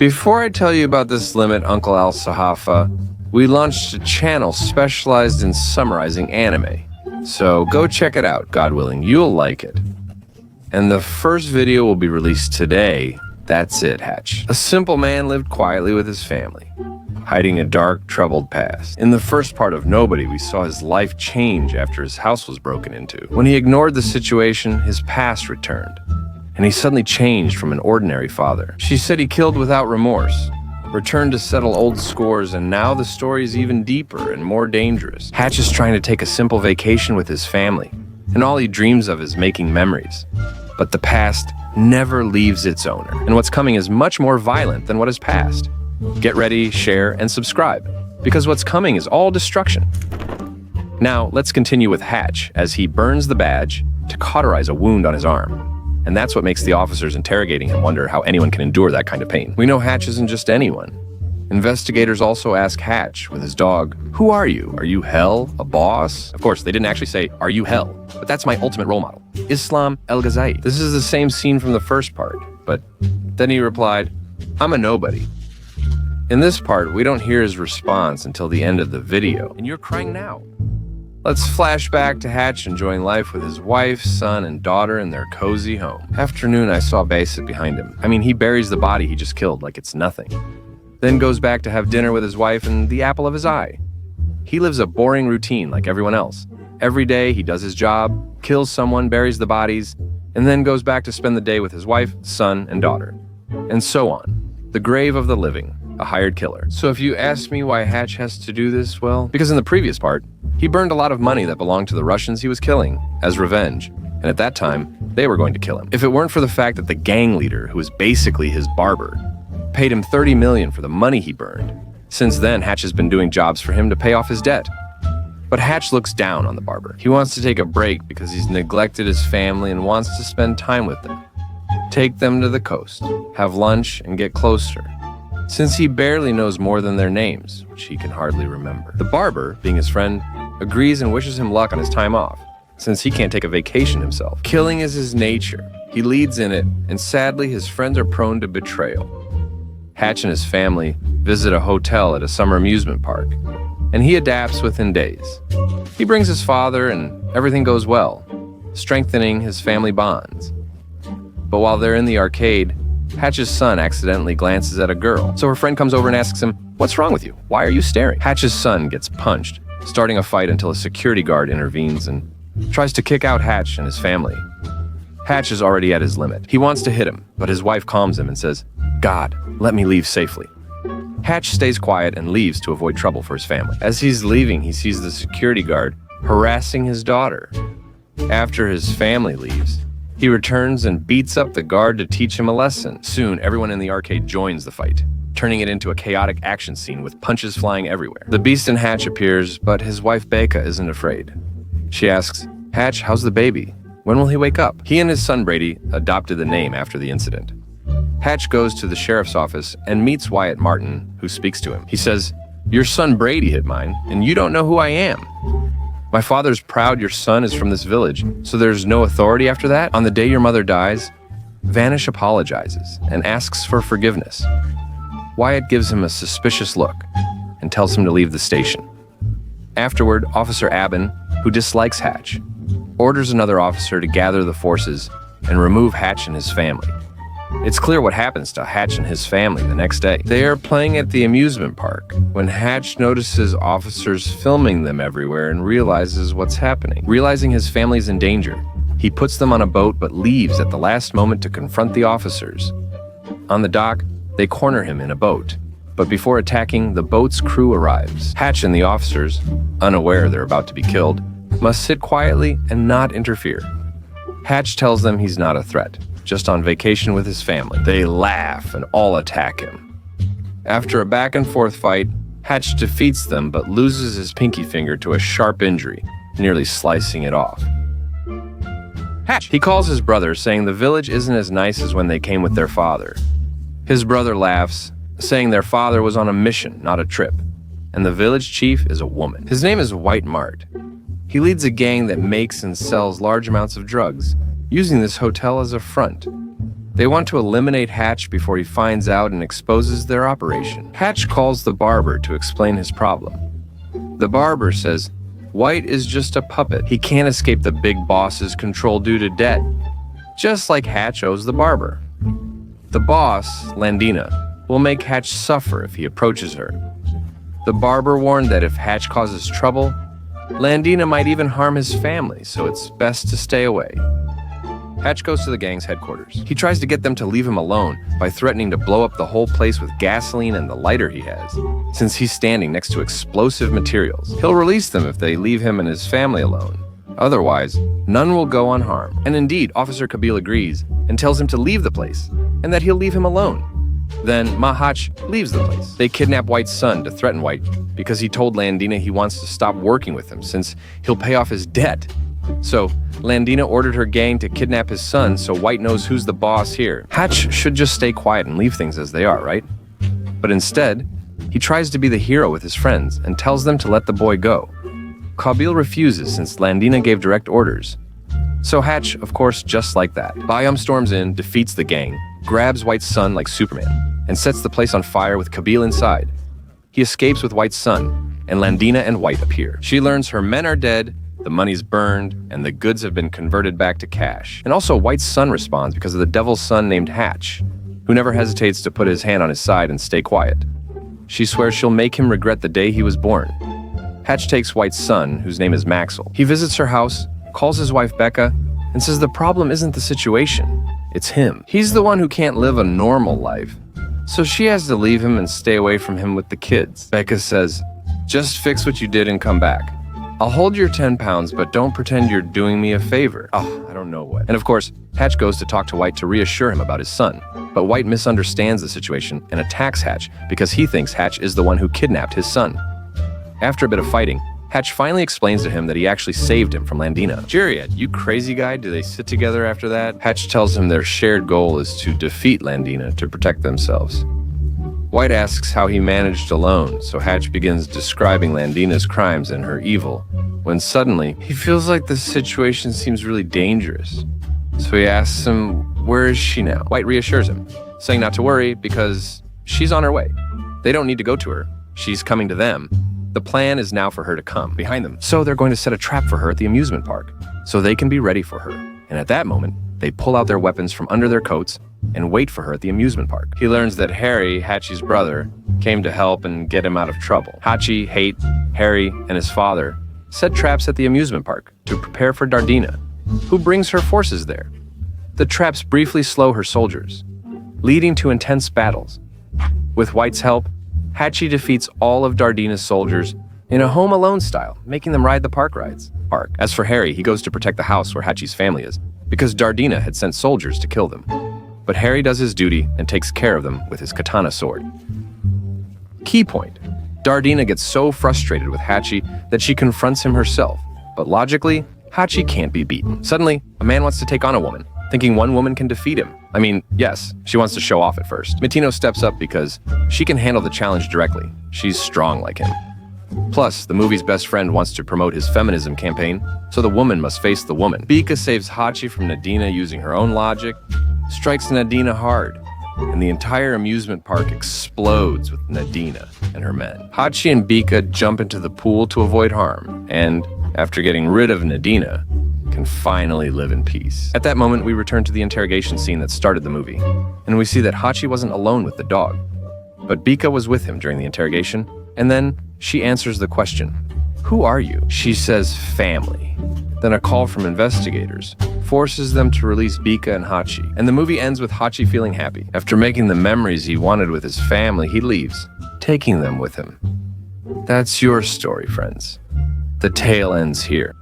Before I tell you about this limit, Uncle Al Sahafa, we launched a channel specialized in summarizing anime. So go check it out, God willing, you'll like it. And the first video will be released today. That's it, Hatch. A simple man lived quietly with his family, hiding a dark, troubled past. In the first part of Nobody, we saw his life change after his house was broken into. When he ignored the situation, his past returned, and he suddenly changed from an ordinary father. She said he killed without remorse, returned to settle old scores, and now the story is even deeper and more dangerous. Hatch is trying to take a simple vacation with his family, and all he dreams of is making memories. But the past never leaves its owner, and what's coming is much more violent than what is past. Get ready, share, and subscribe, because what's coming is all destruction. Now, let's continue with Hatch as he burns the badge to cauterize a wound on his arm. And that's what makes the officers interrogating him wonder how anyone can endure that kind of pain. We know Hatch isn't just anyone. Investigators also ask Hatch with his dog, "Who are you? Are you Hell? A boss?" Of course, they didn't actually say, "Are you Hell?" But that's my ultimate role model, Islam El Ghazali. This is the same scene from the first part, but then he replied, "I'm a nobody." In this part, we don't hear his response until the end of the video, and you're crying now. Let's flash back to Hatch enjoying life with his wife, son, and daughter in their cozy home. Afternoon, I saw Basic behind him. I mean, he buries the body he just killed like it's nothing. Then goes back to have dinner with his wife and the apple of his eye. He lives a boring routine like everyone else. Every day, he does his job, kills someone, buries the bodies, and then goes back to spend the day with his wife, son, and daughter. And so on. The grave of the living. A hired killer. So if you ask me why Hatch has to do this, well, because in the previous part, he burned a lot of money that belonged to the Russians he was killing as revenge, and at that time, they were going to kill him. If it weren't for the fact that the gang leader, who was basically his barber, paid him $30 million for the money he burned, since then Hatch has been doing jobs for him to pay off his debt. But Hatch looks down on the barber. He wants to take a break because he's neglected his family and wants to spend time with them. Take them to the coast, have lunch, and get closer, since he barely knows more than their names, which he can hardly remember. The barber, being his friend, agrees and wishes him luck on his time off, since he can't take a vacation himself. Killing is his nature. He leads in it, and sadly, his friends are prone to betrayal. Hatch and his family visit a hotel at a summer amusement park, and he adapts within days. He brings his father, and everything goes well, strengthening his family bonds. But while they're in the arcade, Hatch's son accidentally glances at a girl, so her friend comes over and asks him, "What's wrong with you? Why are you staring?" Hatch's son gets punched, starting a fight until a security guard intervenes and tries to kick out Hatch and his family. Hatch is already at his limit. He wants to hit him, but his wife calms him and says, "God, let me leave safely." Hatch stays quiet and leaves to avoid trouble for his family. As he's leaving, he sees the security guard harassing his daughter. After his family leaves, he returns and beats up the guard to teach him a lesson. Soon, everyone in the arcade joins the fight, turning it into a chaotic action scene with punches flying everywhere. The Beast in Hatch appears, but his wife Becca isn't afraid. She asks, "Hatch, how's the baby? When will he wake up?" He and his son Brady adopted the name after the incident. Hatch goes to the sheriff's office and meets Wyatt Martin, who speaks to him. He says, "Your son Brady hit mine, and you don't know who I am. My father's proud your son is from this village, so there's no authority after that? On the day your mother dies, Vanish apologizes and asks for forgiveness. Wyatt gives him a suspicious look and tells him to leave the station. Afterward, Officer Aben, who dislikes Hatch, orders another officer to gather the forces and remove Hatch and his family. It's clear what happens to Hatch and his family the next day. They are playing at the amusement park when Hatch notices officers filming them everywhere and realizes what's happening. Realizing his family's in danger, he puts them on a boat but leaves at the last moment to confront the officers. On the dock, they corner him in a boat, but before attacking, the boat's crew arrives. Hatch and the officers, unaware they're about to be killed, must sit quietly and not interfere. Hatch tells them he's not a threat, just on vacation with his family. They laugh and all attack him. After a back-and-forth fight, Hatch defeats them but loses his pinky finger to a sharp injury, nearly slicing it off. Hatch! He calls his brother, saying the village isn't as nice as when they came with their father. His brother laughs, saying their father was on a mission, not a trip, and the village chief is a woman. His name is White Mart. He leads a gang that makes and sells large amounts of drugs, using this hotel as a front. They want to eliminate Hatch before he finds out and exposes their operation. Hatch calls the barber to explain his problem. The barber says White is just a puppet. He can't escape the big boss's control due to debt, just like Hatch owes the barber. The boss, Landina, will make Hatch suffer if he approaches her. The barber warned that if Hatch causes trouble, Landina might even harm his family, so it's best to stay away. Hatch goes to the gang's headquarters. He tries to get them to leave him alone by threatening to blow up the whole place with gasoline and the lighter he has, since he's standing next to explosive materials. He'll release them if they leave him and his family alone. Otherwise, none will go unharmed. And indeed, Officer Kabil agrees and tells him to leave the place, and that he'll leave him alone. Then Hatch leaves the place. They kidnap White's son to threaten White because he told Landina he wants to stop working with him since he'll pay off his debt. So, Landina ordered her gang to kidnap his son so White knows who's the boss here. Hatch should just stay quiet and leave things as they are, right? But instead, he tries to be the hero with his friends and tells them to let the boy go. Kabil refuses since Landina gave direct orders. So Hatch, of course, just like that. Bayam storms in, defeats the gang, grabs White's son like Superman, and sets the place on fire with Kabil inside. He escapes with White's son, and Landina and White appear. She learns her men are dead, the money's burned, and the goods have been converted back to cash. And also White's son responds because of the devil's son named Hatch, who never hesitates to put his hand on his side and stay quiet. She swears she'll make him regret the day he was born. Hatch takes White's son, whose name is Maxwell. He visits her house, calls his wife Becca, and says the problem isn't the situation, it's him. He's the one who can't live a normal life, so she has to leave him and stay away from him with the kids. Becca says, just fix what you did and come back. I'll hold your 10 pounds, but don't pretend you're doing me a favor. Oh, I don't know what. And of course, Hatch goes to talk to White to reassure him about his son. But White misunderstands the situation and attacks Hatch because he thinks Hatch is the one who kidnapped his son. After a bit of fighting, Hatch finally explains to him that he actually saved him from Landina. Juliet, you crazy guy, do they sit together after that? Hatch tells him their shared goal is to defeat Landina to protect themselves. White asks how he managed alone, so Hatch begins describing Landina's crimes and her evil, when suddenly, he feels like the situation seems really dangerous. So he asks him, where is she now? White reassures him, saying not to worry because she's on her way. They don't need to go to her. She's coming to them. The plan is now for her to come behind them. So they're going to set a trap for her at the amusement park, so they can be ready for her. And at that moment, they pull out their weapons from under their coats and wait for her at the amusement park. He learns that Harry, Hachi's brother, came to help and get him out of trouble. Hachi, Hate, Harry, and his father set traps at the amusement park to prepare for Dardina, who brings her forces there. The traps briefly slow her soldiers, leading to intense battles. With White's help, Hachi defeats all of Dardina's soldiers in a Home Alone style, making them ride the park rides. As for Harry, he goes to protect the house where Hachi's family is, because Dardina had sent soldiers to kill them. But Harry does his duty and takes care of them with his katana sword. Key point: Dardina gets so frustrated with Hachi that she confronts him herself, but logically, Hachi can't be beaten. Suddenly, a man wants to take on a woman, thinking one woman can defeat him. I mean, yes, she wants to show off at first. Mitino steps up because she can handle the challenge directly. She's strong like him. Plus, the movie's best friend wants to promote his feminism campaign, so the woman must face the woman. Bika saves Hachi from Nadina using her own logic, strikes Nadina hard, and the entire amusement park explodes with Nadina and her men. Hachi and Bika jump into the pool to avoid harm, and, after getting rid of Nadina, can finally live in peace. At that moment, we return to the interrogation scene that started the movie, and we see that Hachi wasn't alone with the dog, but Bika was with him during the interrogation, and then she answers the question, "Who are you?" She says, "Family." Then a call from investigators forces them to release Bika and Hachi, and the movie ends with Hachi feeling happy. After making the memories he wanted with his family, he leaves, taking them with him. That's your story, friends. The tale ends here.